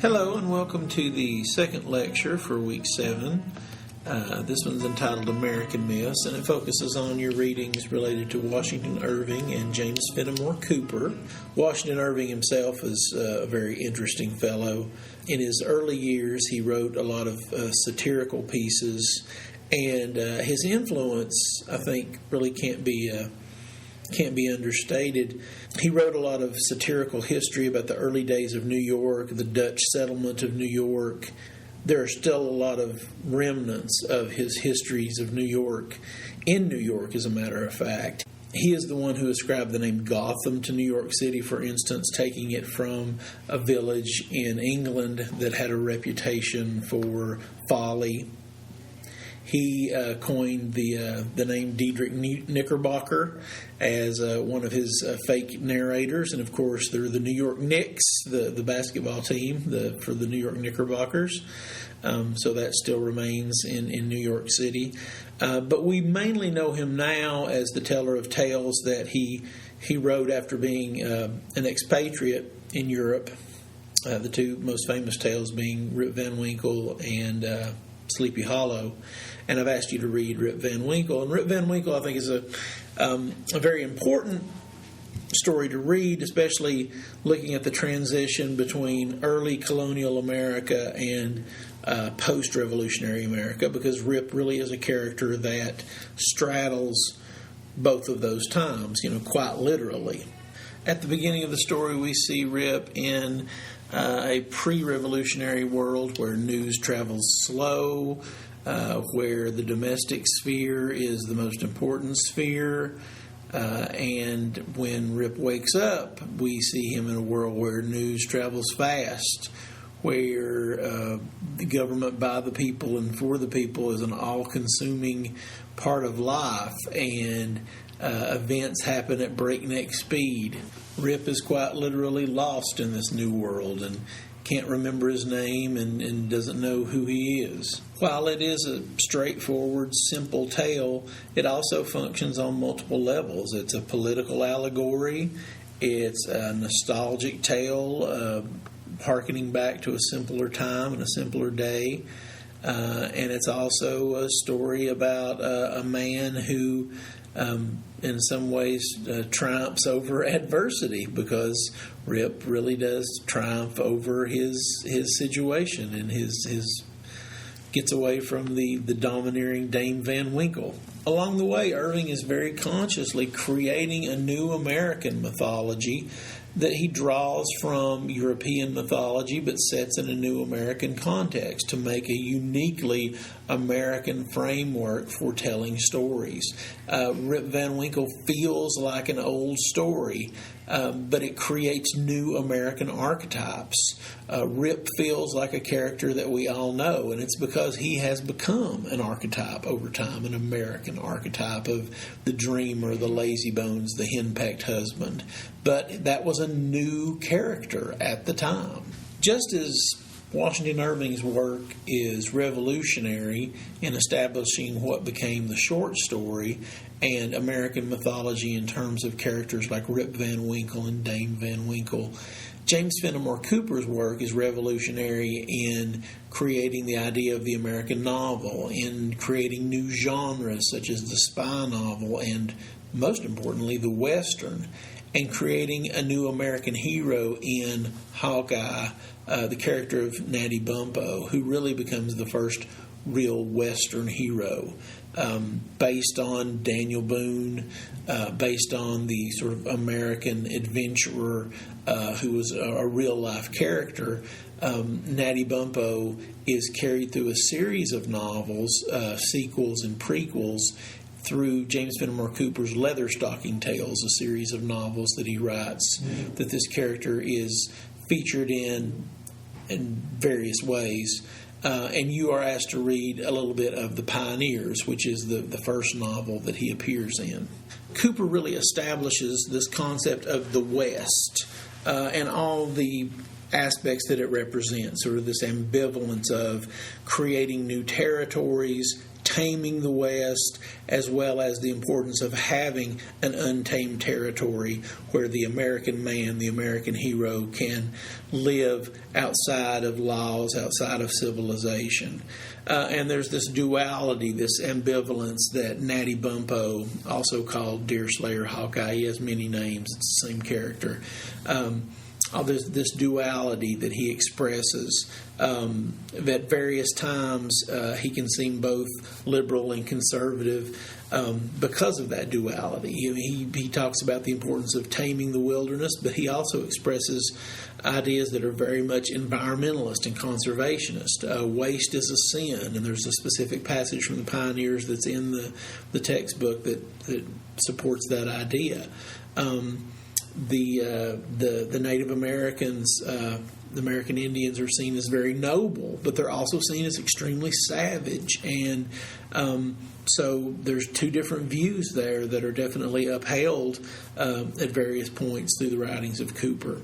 Hello and welcome to the second lecture for week 7. This one's entitled American Myths, and it focuses on your readings related to Washington Irving and James Fenimore Cooper. Washington Irving himself is a very interesting fellow. In his early years, he wrote a lot of satirical pieces, and his influence, I think, really can't be understated. He wrote a lot of satirical history about the early days of New York, the Dutch settlement of New York. There are still a lot of remnants of his histories of New York, in New York, as a matter of fact. He is the one who ascribed the name Gotham to New York City, for instance, taking it from a village in England that had a reputation for folly. He coined the name Diedrich Knickerbocker as one of his fake narrators, and of course they're the New York Knicks, the basketball team for the New York Knickerbockers. So that still remains in New York City. But we mainly know him now as the teller of tales that he wrote after being an expatriate in Europe. The two most famous tales being Rip Van Winkle and Sleepy Hollow. And I've asked you to read Rip Van Winkle. And Rip Van Winkle, I think, is a very important story to read, especially looking at the transition between early colonial America and post-revolutionary America, because Rip really is a character that straddles both of those times, quite literally. At the beginning of the story, we see Rip in a pre-revolutionary world where news travels slow, where the domestic sphere is the most important sphere, and when Rip wakes up, we see him in a world where news travels fast, where the government by the people and for the people is an all-consuming part of life, and events happen at breakneck speed. Rip is quite literally lost in this new world and can't remember his name and doesn't know who he is. While it is a straightforward, simple tale, it also functions on multiple levels. It's a political allegory. It's a nostalgic tale, hearkening back to a simpler time and a simpler day. And it's also a story about a man who, in some ways, triumphs over adversity, because Rip really does triumph over his situation and his gets away from the domineering Dame Van Winkle. Along the way, Irving is very consciously creating a new American mythology that he draws from European mythology but sets in a new American context to make a uniquely American framework for telling stories. Rip Van Winkle feels like an old story, but it creates new American archetypes. Rip feels like a character that we all know, and it's because he has become an archetype over time, an American archetype of the dreamer, the lazybones, the henpecked husband. But that was a new character at the time. Just as Washington Irving's work is revolutionary in establishing what became the short story and American mythology in terms of characters like Rip Van Winkle and Dame Van Winkle, James Fenimore Cooper's work is revolutionary in creating the idea of the American novel, in creating new genres such as the spy novel and, most importantly, the Western, and creating a new American hero in Hawkeye, the character of Natty Bumppo, who really becomes the first real Western hero, based on Daniel Boone, based on the sort of American adventurer who was a real-life character. Natty Bumppo is carried through a series of novels, sequels and prequels, through James Fenimore Cooper's Leatherstocking Tales, a series of novels that he writes, that this character is featured in various ways. And you are asked to read a little bit of The Pioneers, which is the first novel that he appears in. Cooper really establishes this concept of the West and all the aspects that it represents, sort of this ambivalence of creating new territories taming the West, as well as the importance of having an untamed territory where the American man, the American hero, can live outside of laws, outside of civilization. And there's this duality, this ambivalence that Natty Bumppo, also called Deerslayer Hawkeye, he has many names, it's the same character. There's this duality that he expresses. At various times, he can seem both liberal and conservative because of that duality. He talks about the importance of taming the wilderness, but he also expresses ideas that are very much environmentalist and conservationist. Waste is a sin, and there's a specific passage from the Pioneers that's in the textbook that supports that idea. The Native Americans, the American Indians, are seen as very noble, but they're also seen as extremely savage. And so there's two different views there that are definitely upheld at various points through the writings of Cooper.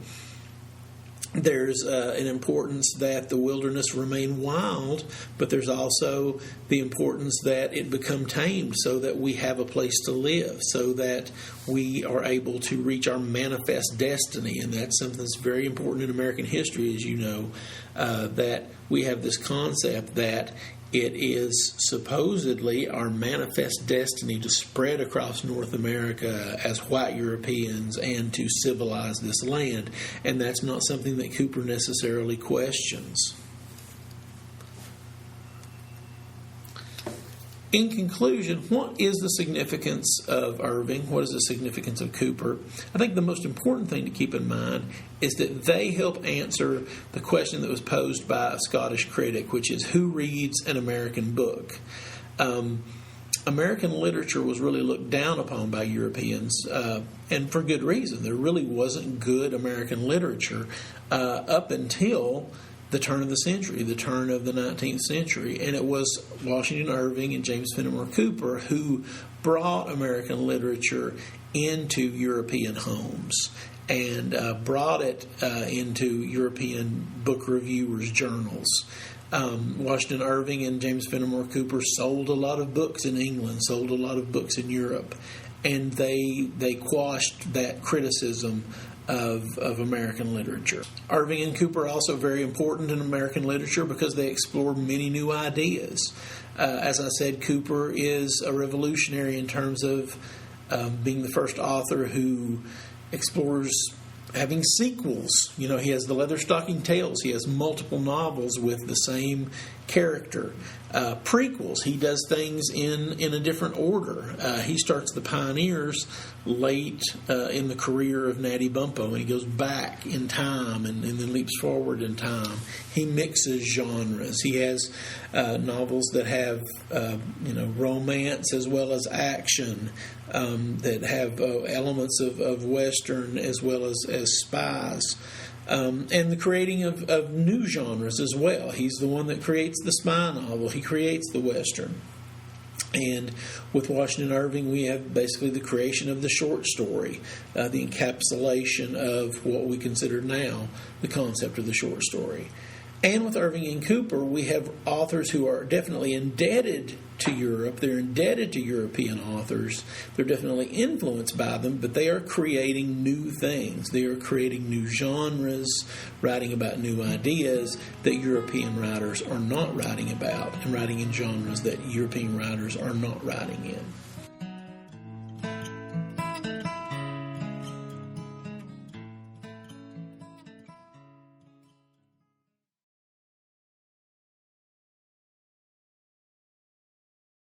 There's an importance that the wilderness remain wild, but there's also the importance that it become tamed so that we have a place to live, so that we are able to reach our manifest destiny. And that's something that's very important in American history, as you know, that we have this concept that it is supposedly our manifest destiny to spread across North America as white Europeans and to civilize this land. And that's not something that Cooper necessarily questions. In conclusion, what is the significance of Irving? What is the significance of Cooper? I think the most important thing to keep in mind is that they help answer the question that was posed by a Scottish critic, which is, who reads an American book? American literature was really looked down upon by Europeans, and for good reason. There really wasn't good American literature up until the turn of the century, the turn of the 19th century. And it was Washington Irving and James Fenimore Cooper who brought American literature into European homes and brought it into European book reviewers' journals. Washington Irving and James Fenimore Cooper sold a lot of books in England, sold a lot of books in Europe, and they quashed that criticism of American literature. Irving and Cooper are also very important in American literature because they explore many new ideas. As I said, Cooper is a revolutionary in terms of being the first author who explores having sequels. You know, he has the Leatherstocking Tales. He has multiple novels with the same character. Prequels, he does things in a different order. He starts the Pioneers late in the career of Natty Bumppo, and he goes back in time and then leaps forward in time. He mixes genres. He has novels that have romance as well as action, that have elements of Western as well as spies. And the creating of new genres as well. He's the one that creates the spy novel. He creates the Western. And with Washington Irving, we have basically the creation of the short story, the encapsulation of what we consider now the concept of the short story. And with Irving and Cooper, we have authors who are definitely indebted to Europe. They're indebted to European authors. They're definitely influenced by them, but they are creating new things. They are creating new genres, writing about new ideas that European writers are not writing about, and writing in genres that European writers are not writing in.